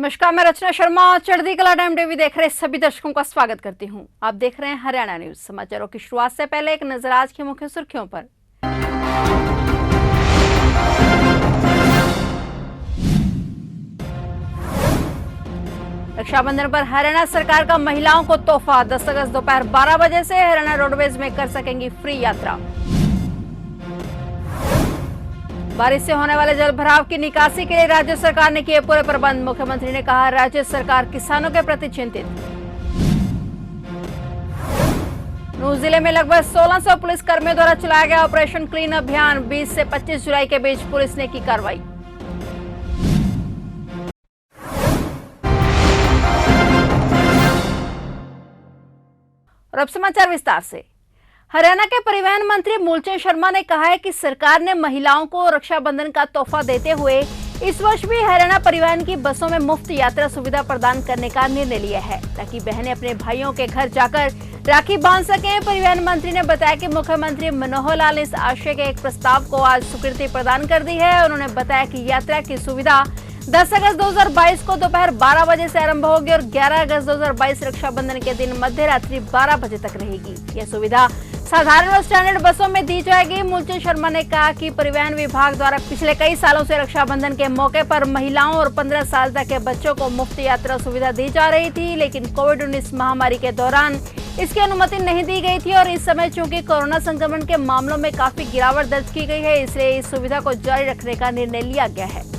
नमस्कार, मैं रचना शर्मा चढ़ती कला टाइम टीवी देख रहे सभी दर्शकों का स्वागत करती हूं। आप देख रहे हैं हरियाणा न्यूज। समाचारों की शुरुआत से पहले एक नजर आज की मुख्य सुर्खियों पर। रक्षाबंधन पर हरियाणा सरकार का महिलाओं को तोहफा। 10 अगस्त दोपहर 12 बजे से हरियाणा रोडवेज में कर सकेंगी फ्री यात्रा। बारिश से होने वाले जल भराव की निकासी के लिए राज्य सरकार ने किए पूरे प्रबंध। मुख्यमंत्री ने कहा, राज्य सरकार किसानों के प्रति चिंतित। नूंह जिले में लगभग 1600 पुलिस कर्मियों द्वारा चलाया गया ऑपरेशन क्लीन अभियान। 20 से 25 जुलाई के बीच पुलिस ने की कार्रवाई। और अब समाचार विस्तार से। हरियाणा के परिवहन मंत्री मूलचंद शर्मा ने कहा है कि सरकार ने महिलाओं को रक्षाबंधन का तोहफा देते हुए इस वर्ष भी हरियाणा परिवहन की बसों में मुफ्त यात्रा सुविधा प्रदान करने का निर्णय लिया है, ताकि बहनें अपने भाइयों के घर जाकर राखी बांध सकें। परिवहन मंत्री ने बताया कि मुख्यमंत्री मनोहर लाल ने इस आशय के एक प्रस्ताव को आज स्वीकृति प्रदान कर दी है। उन्होंने बताया कि यात्रा की सुविधा 10 अगस्त 2022 को दोपहर 12 बजे से आरंभ होगी और 11 अगस्त 2022 रक्षाबंधन के दिन मध्य रात्रि 12 बजे तक रहेगी। यह सुविधा साधारण और स्टैंडर्ड बसों में दी जाएगी। मूलचंद शर्मा ने कहा कि परिवहन विभाग द्वारा पिछले कई सालों से रक्षाबंधन के मौके पर महिलाओं और 15 साल तक के बच्चों को मुफ्त यात्रा सुविधा दी जा रही थी, लेकिन कोविड-19 महामारी के दौरान इसकी अनुमति नहीं दी गई थी और इस समय चूंकि कोरोना संक्रमण के मामलों में काफी गिरावट दर्ज की गई है, इसलिए इस सुविधा को जारी रखने का निर्णय लिया गया है।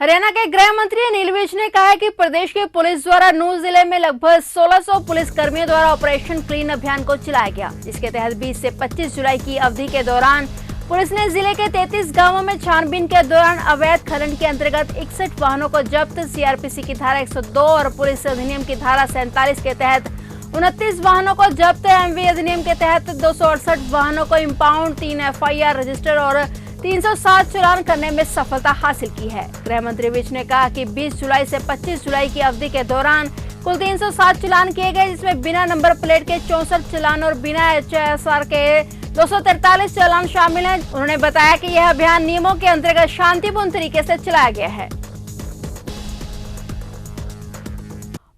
हरियाणा के गृह मंत्री अनिल विज ने कहा है कि प्रदेश की पुलिस द्वारा नूंह जिले में लगभग 1600 पुलिस कर्मियों द्वारा ऑपरेशन क्लीन अभियान को चलाया गया, जिसके तहत 20 से 25 जुलाई की अवधि के दौरान पुलिस ने जिले के 33 गांवों में छानबीन के दौरान अवैध खनन के अंतर्गत 61 वाहनों को जब्त। सीआरपीसी की धारा 102 और पुलिस अधिनियम की धारा 47 के तहत 29 वाहनों को जब्त। एमवी अधिनियम के तहत 268 वाहनों को इम्पाउंड, 3 FIR रजिस्टर और 307 चालान करने में सफलता हासिल की है। गृह मंत्री विज ने कहा कि 20 जुलाई से 25 जुलाई की अवधि के दौरान कुल 307 चालान किए गए, जिसमें बिना नंबर प्लेट के 64 चालान और बिना HSR के 243 चालान शामिल हैं। उन्होंने बताया कि यह अभियान नियमों के अंतर्गत शांतिपूर्ण तरीके से चलाया गया है।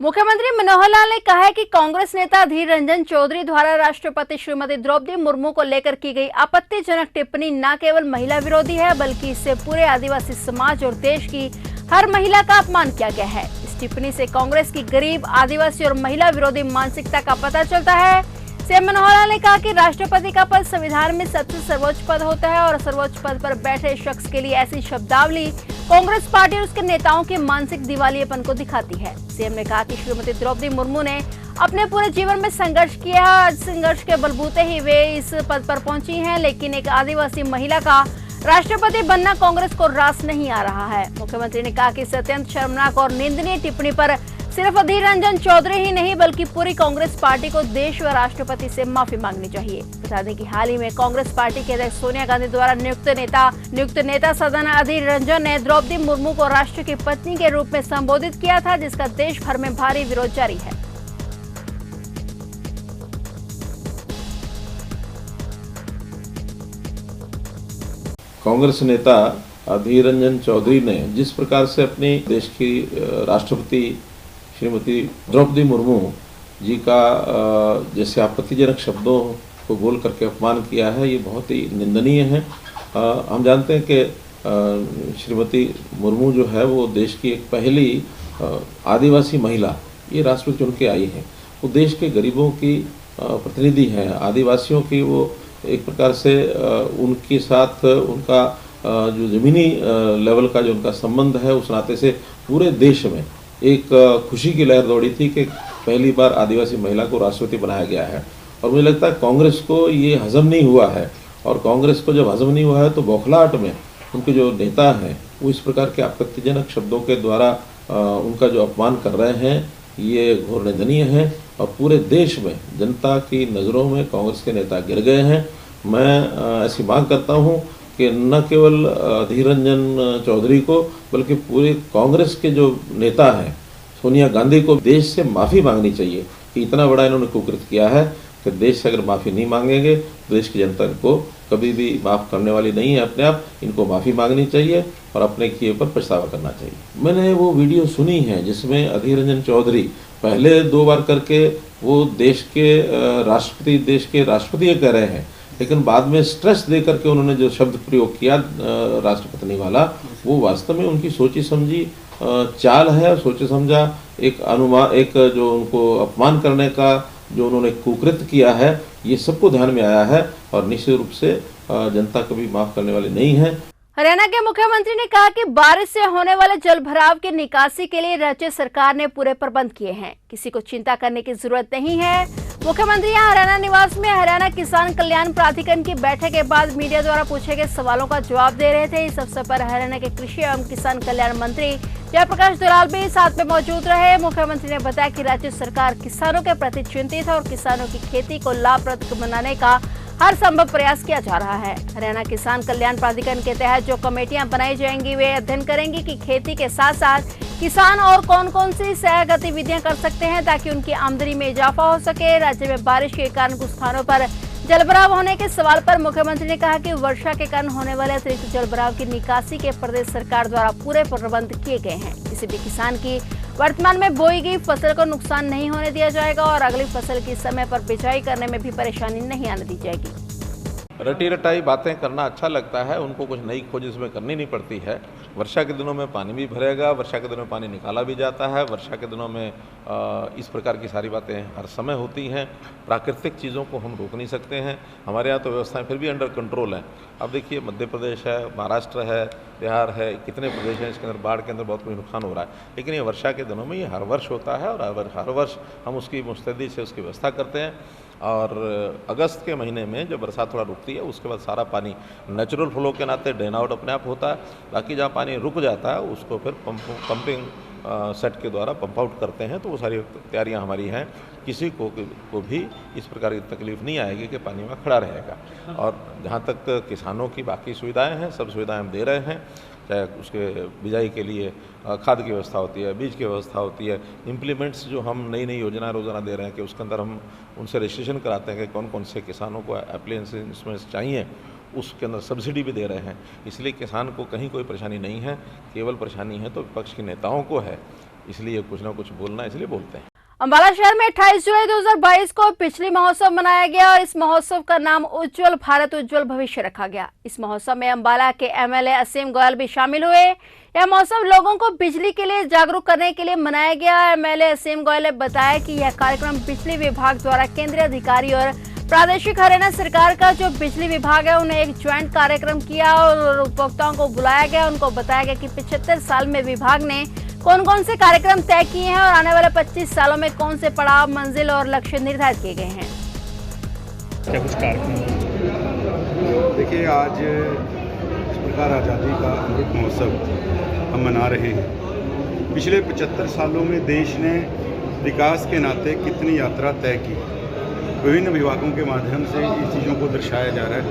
मुख्यमंत्री मनोहर लाल ने कहा है कि कांग्रेस नेता अधीर रंजन चौधरी द्वारा राष्ट्रपति श्रीमती द्रौपदी मुर्मू को लेकर की गई आपत्तिजनक टिप्पणी न केवल महिला विरोधी है, बल्कि इससे पूरे आदिवासी समाज और देश की हर महिला का अपमान किया गया है। इस टिप्पणी से कांग्रेस की गरीब, आदिवासी और महिला विरोधी मानसिकता का पता चलता है। सीएम मनोहर लाल ने कहा कि राष्ट्रपति का पद संविधान में सबसे सर्वोच्च पद होता है और सर्वोच्च पद पर बैठे शख्स के लिए ऐसी शब्दावली कांग्रेस पार्टी और उसके नेताओं के मानसिक दिवालियेपन को दिखाती है। सीएम ने कहा कि श्रीमती द्रौपदी मुर्मू ने अपने पूरे जीवन में संघर्ष किया है। आज संघर्ष के बलबूते ही वे इस पद पर पहुंची हैं, लेकिन एक आदिवासी महिला का राष्ट्रपति बनना कांग्रेस को रास नहीं आ रहा है। मुख्यमंत्री ने कहा कि इस अत्यंत शर्मनाक और निंदनीय टिप्पणी पर सिर्फ अधीर रंजन चौधरी ही नहीं, बल्कि पूरी कांग्रेस पार्टी को देश व राष्ट्रपति से माफी मांगनी चाहिए। बता दें कि हाल ही में कांग्रेस पार्टी के अध्यक्ष सोनिया गांधी द्वारा नियुक्त नेता सदन अधीर रंजन ने द्रौपदी मुर्मू को राष्ट्र की पत्नी के रूप में संबोधित किया था, जिसका देश भर में भारी विरोध जारी है। कांग्रेस नेता अधीर रंजन चौधरी ने जिस प्रकार से अपनी देश की राष्ट्रपति श्रीमती द्रौपदी मुर्मू जी का जैसे आपत्तिजनक शब्दों को बोल करके अपमान किया है, ये बहुत ही निंदनीय है। हम जानते हैं कि श्रीमती मुर्मू जो है वो देश की एक पहली आदिवासी महिला ये राष्ट्रपति चुन के आई है। वो देश के गरीबों की प्रतिनिधि हैं, आदिवासियों की वो एक प्रकार से उनके साथ उनका जो ज़मीनी लेवल का जो उनका संबंध है, उस नाते से पूरे देश में एक खुशी की लहर दौड़ी थी कि पहली बार आदिवासी महिला को राष्ट्रपति बनाया गया है। और मुझे लगता है कांग्रेस को ये हजम नहीं हुआ है, और कांग्रेस को जब हजम नहीं हुआ है तो बौखलाहट में उनके जो नेता हैं वो इस प्रकार के आपत्तिजनक शब्दों के द्वारा उनका जो अपमान कर रहे हैं, ये घोर निंदनीय है और पूरे देश में जनता की नज़रों में कांग्रेस के नेता गिर गए हैं। मैं ऐसी मांग करता हूँ कि न केवल अधीर रंजन चौधरी को, बल्कि पूरे कांग्रेस के जो नेता हैं सोनिया गांधी को देश से माफ़ी मांगनी चाहिए कि इतना बड़ा इन्होंने कुकृत किया है। कि देश से अगर माफ़ी नहीं मांगेंगे तो देश की जनता को कभी भी माफ़ करने वाली नहीं है। अपने आप इनको माफ़ी मांगनी चाहिए और अपने किए पर पछतावा करना चाहिए। मैंने वो वीडियो सुनी है जिसमें अधीर रंजन चौधरी पहले 2 बार करके वो देश के राष्ट्रपति कह रहे हैं, लेकिन बाद में स्ट्रेस दे करके उन्होंने जो शब्द प्रयोग किया राष्ट्रपति वाला, वो वास्तव में उनकी सोची समझी चाल है। सोचे समझा एक जो उनको अपमान करने का जो उन्होंने कुकृत्य किया है, ये सबको ध्यान में आया है और निश्चित रूप से जनता कभी माफ करने वाली नहीं है। हरियाणा के मुख्यमंत्री ने कहा कि बारिश से होने वाले जल भराव की निकासी के लिए राज्य सरकार ने पूरे प्रबंध किए हैं, किसी को चिंता करने की जरूरत नहीं है। मुख्यमंत्री यहाँ हरियाणा निवास में हरियाणा किसान कल्याण प्राधिकरण की बैठक के बाद मीडिया द्वारा पूछे गए सवालों का जवाब दे रहे थे। इस अवसर पर हरियाणा के कृषि एवं किसान कल्याण मंत्री जयप्रकाश दलाल भी साथ में मौजूद रहे। मुख्यमंत्री ने बताया कि राज्य सरकार किसानों के प्रति चिंतित है और किसानों की खेती को लाभप्रद बनाने का हर संभव प्रयास किया जा रहा है। हरियाणा किसान कल्याण प्राधिकरण के तहत जो कमेटियां बनाई जाएंगी वे अध्ययन करेंगी कि खेती के साथ साथ किसान और कौन कौन सी सह गतिविधियां कर सकते हैं ताकि उनकी आमदनी में इजाफा हो सके। राज्य में बारिश के कारण कुछ स्थानों पर जलभराव होने के सवाल पर मुख्यमंत्री ने कहा कि वर्षा के कारण होने वाले अतिरिक्त जलभराव की निकासी के प्रदेश सरकार द्वारा पूरे प्रबंध किए गए हैं। किसी भी किसान की वर्तमान में बोई गई फसल को नुकसान नहीं होने दिया जाएगा और अगली फसल की समय पर बिजाई करने में भी परेशानी नहीं आने दी जाएगी। रटी रटाई बातें करना अच्छा लगता है, उनको कुछ नई खोज इसमें करनी नहीं पड़ती है। वर्षा के दिनों में पानी भी भरेगा, वर्षा के दिनों में पानी निकाला भी जाता है। वर्षा के दिनों में इस प्रकार की सारी बातें हर समय होती हैं। प्राकृतिक चीज़ों को हम रोक नहीं सकते हैं। हमारे यहाँ तो व्यवस्थाएं फिर भी अंडर कंट्रोल हैं। अब देखिए मध्य प्रदेश है, महाराष्ट्र है, बिहार है, कितने प्रदेश हैं इसके अंदर बाढ़ के अंदर बहुत कुछ नुकसान हो रहा है। लेकिन ये वर्षा के दिनों में ये हर वर्ष होता है और हर वर्ष हम उसकी मुस्तैदी से उसकी व्यवस्था करते हैं। और अगस्त के महीने में जब बरसात थोड़ा रुकती है उसके बाद सारा पानी नेचुरल फ्लो के नाते ड्रेन आउट अपने आप होता है। बाकी जहाँ पानी रुक जाता है उसको फिर पंपिंग सेट के द्वारा पंप आउट करते हैं। तो वो सारी तैयारियाँ हमारी हैं। किसी को भी इस प्रकार की तकलीफ नहीं आएगी कि पानी में खड़ा रहेगा। और जहाँ तक किसानों की बाकी सुविधाएं हैं, सब सुविधाएं हम दे रहे हैं। चाहे उसके बिजाई के लिए खाद की व्यवस्था होती है, बीज की व्यवस्था होती है, इम्प्लीमेंट्स जो हम नई नई योजना रोज़ाना दे रहे हैं कि उसके अंदर हम उनसे रजिस्ट्रेशन कराते हैं कि कौन कौन से किसानों को एप्लायंस इंस्ट्रूमेंट्स चाहिए, उसके अंदर सब्सिडी भी दे रहे हैं। इसलिए किसान को कहीं कोई परेशानी नहीं है। केवल परेशानी है तो विपक्ष के नेताओं को है, इसलिए कुछ ना कुछ बोलना इसलिए बोलते हैं। अंबाला शहर में 28 जुलाई 2022 को बिजली महोत्सव मनाया गया और इस महोत्सव का नाम उज्जवल भारत उज्जवल भविष्य रखा गया। इस महोत्सव में अंबाला के एमएलए असीम गोयल भी शामिल हुए। यह महोत्सव लोगों को बिजली के लिए जागरूक करने के लिए मनाया गया। एमएलए असीम गोयल ने बताया कि यह कार्यक्रम बिजली विभाग द्वारा केंद्रीय अधिकारी और प्रादेशिक हरियाणा सरकार का जो बिजली विभाग है उन्हें एक ज्वाइंट कार्यक्रम किया और उपभोक्ताओं को बुलाया गया। उनको बताया गया कि 75 साल में विभाग ने कौन कौन से कार्यक्रम तय किए हैं और आने वाले 25 सालों में कौन से पड़ाव, मंजिल और लक्ष्य निर्धारित किए गए हैं। क्या कुछ कार्यक्रम? देखिए, आज इस प्रकार आज़ादी का अमृत महोत्सव हम मना रहे हैं। पिछले 75 सालों में देश ने विकास के नाते कितनी यात्रा तय की, विभिन्न विभागों के माध्यम से इन चीज़ों को दर्शाया जा रहा है।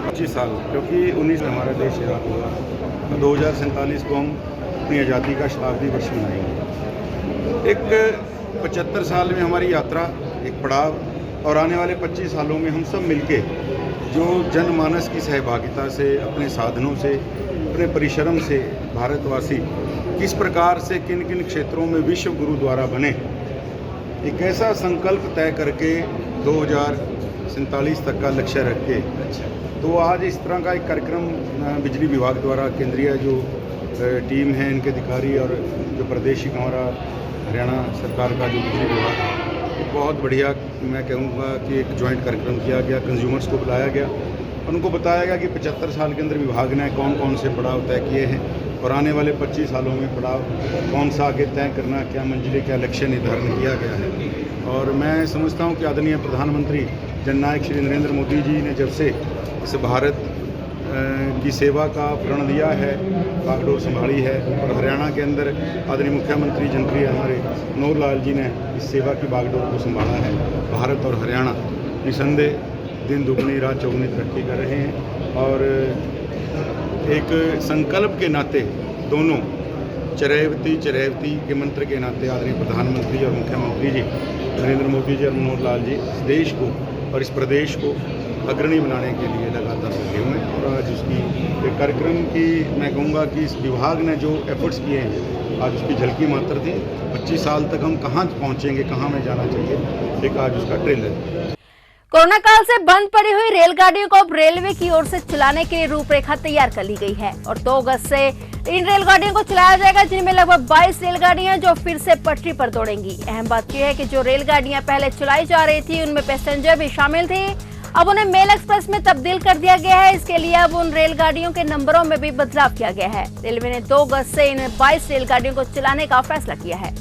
25 साल, क्योंकि 19 में हमारा देश आज़ाद हुआ, 2047 को हम अपनी आज़ादी का शताब्दी वर्ष मनाएंगे। एक 75 साल में हमारी यात्रा एक पड़ाव और आने वाले 25 सालों में हम सब मिलके जो जनमानस की सहभागिता से, अपने साधनों से, अपने परिश्रम से भारतवासी किस प्रकार से किन किन क्षेत्रों में विश्व गुरु द्वारा बने, एक ऐसा संकल्प तय करके 2047 तक का लक्ष्य रख के तो आज इस तरह का एक कार्यक्रम बिजली विभाग द्वारा केंद्रीय जो टीम है, इनके अधिकारी और जो प्रादेशिक हमारा हरियाणा सरकार का जो बिजली विभाग है, बहुत बढ़िया मैं कहूँगा कि एक जॉइंट कार्यक्रम किया गया। कंज्यूमर्स को बुलाया गया, उनको बताया गया कि 75 साल के अंदर विभाग ने कौन कौन से पड़ाव तय किए हैं और आने वाले 25 सालों में पड़ाव कौन सा आगे तय करना, क्या मंजिलें, क्या लक्ष्य निर्धारण किया गया है। और मैं समझता हूँ कि आदरणीय प्रधानमंत्री जननायक श्री नरेंद्र मोदी जी ने जब से इस भारत की सेवा का प्रण लिया है, बागडोर संभाली है और हरियाणा के अंदर आदरणीय मुख्यमंत्री जनप्रिय हमारे मनोहर लाल जी ने इस सेवा की बागडोर को संभाला है। भारत और हरियाणा निसंदेह दिन दुगनी रात चौगुनी तरक्की कर रहे हैं और एक संकल्प के नाते दोनों चरैवती के मंत्र के नाते आदरणीय प्रधानमंत्री और मुख्यमंत्री जी नरेंद्र मोदी जी और मनोहर लाल जी इस देश को और इस प्रदेश को अग्रणी बनाने के लिए लगातार लगे हुए हैं। और आज उसकी एक कार्यक्रम की मैं कहूँगा कि इस विभाग ने जो एफर्ट्स किए हैं आज उसकी झलकी मात्र थी। 25 साल तक हम कहाँ पहुँचेंगे, कहाँ में जाना चाहिए, एक आज उसका ट्रेलर। कोरोना काल से बंद पड़ी हुई रेलगाड़ियों को अब रेलवे की ओर से चलाने के लिए रूपरेखा तैयार कर ली गई है और 2 अगस्त से इन रेलगाड़ियों को चलाया जाएगा, जिनमें लगभग 22 रेलगाड़ियां जो फिर से पटरी पर दौड़ेंगी। अहम बात यह है कि जो रेलगाड़ियां पहले चलाई जा रही थी उनमें पैसेंजर भी शामिल थे, अब उन्हें मेल एक्सप्रेस में तब्दील कर दिया गया है। इसके लिए अब उन रेलगाड़ियों के नंबरों में भी बदलाव किया गया है। रेलवे ने 2 अगस्त से इन 22 रेलगाड़ियों को चलाने का फैसला किया है।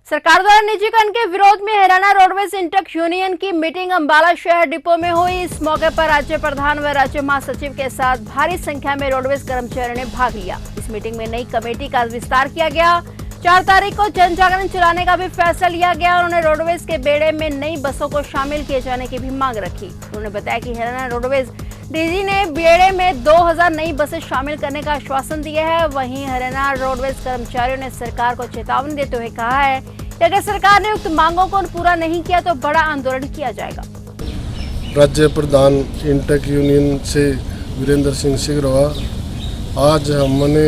सरकार द्वारा निजीकरण के विरोध में हरियाणा रोडवेज इंटक यूनियन की मीटिंग अंबाला शहर डिपो में हुई। इस मौके पर राज्य प्रधान व राज्य महासचिव के साथ भारी संख्या में रोडवेज कर्मचारियों ने भाग लिया। इस मीटिंग में नई कमेटी का विस्तार किया गया। 4 तारीख को जन जागरण चलाने का भी फैसला लिया गया। उन्होंने रोडवेज के बेड़े में नई बसों को शामिल किए जाने की भी मांग रखी। उन्होंने बताया कि हरियाणा रोडवेज डीजी ने बेड़े में 2000 नई बसें शामिल करने का आश्वासन दिया है। वहीं हरियाणा रोडवेज कर्मचारियों ने सरकार को चेतावनी देते हुए कहा है कि अगर सरकार ने उक्त मांगों को पूरा नहीं किया तो बड़ा आंदोलन किया जाएगा। राज्य प्रधान इंटक यूनियन से वीरेंद्र सिंह सिगरवा, आज हमने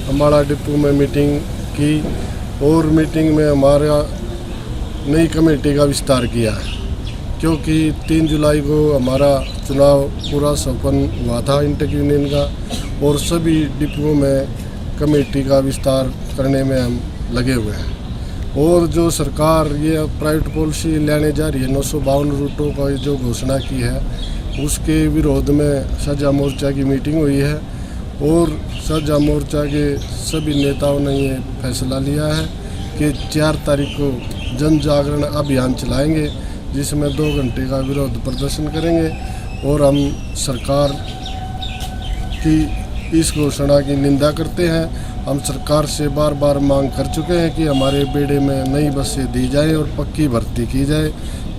अंबाला डिपो में मीटिंग की और मीटिंग में हमारा नई कमेटी का विस्तार किया है, क्योंकि 3 जुलाई को हमारा चुनाव पूरा संपन्न हुआ था इंटक यूनियन का और सभी डिपों में कमेटी का विस्तार करने में हम लगे हुए हैं। और जो सरकार ये प्राइवेट पॉलिसी लेने जा रही है 952 रूटों का जो घोषणा की है, उसके विरोध में साझा मोर्चा की मीटिंग हुई है और साझा मोर्चा के सभी नेताओं ने ये फैसला लिया है कि 4 तारीख को जन जागरण अभियान चलाएंगे, जिसमें 2 घंटे का विरोध प्रदर्शन करेंगे और हम सरकार की इस घोषणा की निंदा करते हैं। हम सरकार से बार बार मांग कर चुके हैं कि हमारे बेड़े में नई बसें दी जाए और पक्की भर्ती की जाए,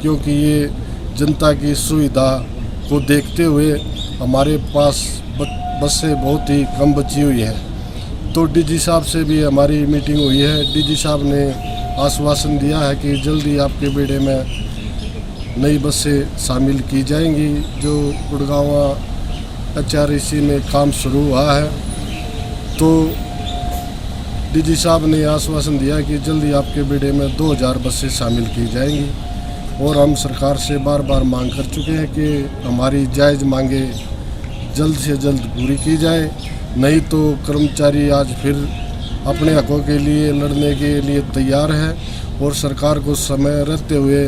क्योंकि ये जनता की सुविधा को देखते हुए हमारे पास बसें बहुत ही कम बची हुई हैं। तो डीजी साहब से भी हमारी मीटिंग हुई है। डीजी साहब ने आश्वासन दिया है कि जल्दी आपके बेड़े में नई बसें शामिल की जाएंगी। जो गुड़गांव HRC में काम शुरू हुआ है, तो डीजी साहब ने आश्वासन दिया कि जल्दी आपके बेड़े में 2000 बसें शामिल की जाएंगी। और हम सरकार से बार बार मांग कर चुके हैं कि हमारी जायज़ मांगे जल्द से जल्द पूरी की जाए, नहीं तो कर्मचारी आज फिर अपने हकों के लिए लड़ने के लिए तैयार है और सरकार को समय रहते हुए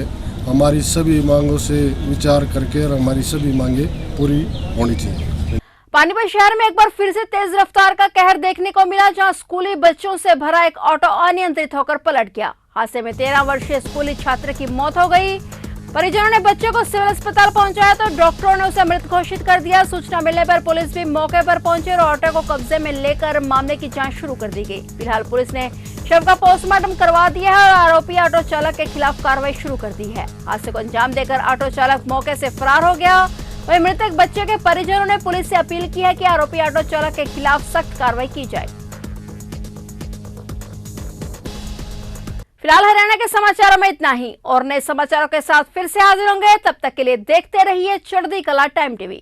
हमारी सभी मांगों से विचार करके और हमारी सभी मांगे पूरी होनी चाहिए। पानीपत शहर में एक बार फिर से तेज रफ्तार का कहर देखने को मिला, जहां स्कूली बच्चों से भरा एक ऑटो अनियंत्रित होकर पलट गया। हादसे में 13 वर्षीय स्कूली छात्र की मौत हो गई। परिजनों ने बच्चे को सिविल अस्पताल पहुंचाया तो डॉक्टरों ने उसे मृत घोषित कर दिया। सूचना मिलने पर पुलिस भी मौके पर पहुंची और ऑटो को कब्जे में लेकर मामले की जांच शुरू कर दी गई। फिलहाल पुलिस ने शव का पोस्टमार्टम करवा दिया है और आरोपी ऑटो चालक के खिलाफ कार्रवाई शुरू कर दी है। हादसे को अंजाम देकर ऑटो चालक मौके से फरार हो गया। वहीं मृतक बच्चे के परिजनों ने पुलिस से अपील की है कि आरोपी ऑटो चालक के खिलाफ सख्त कार्रवाई की जाए। फिलहाल हरियाणा के समाचारों में इतना ही और नए समाचारों के साथ फिर से हाजिर होंगे। तब तक के लिए देखते रहिए चढ़ती कला टाइम टीवी।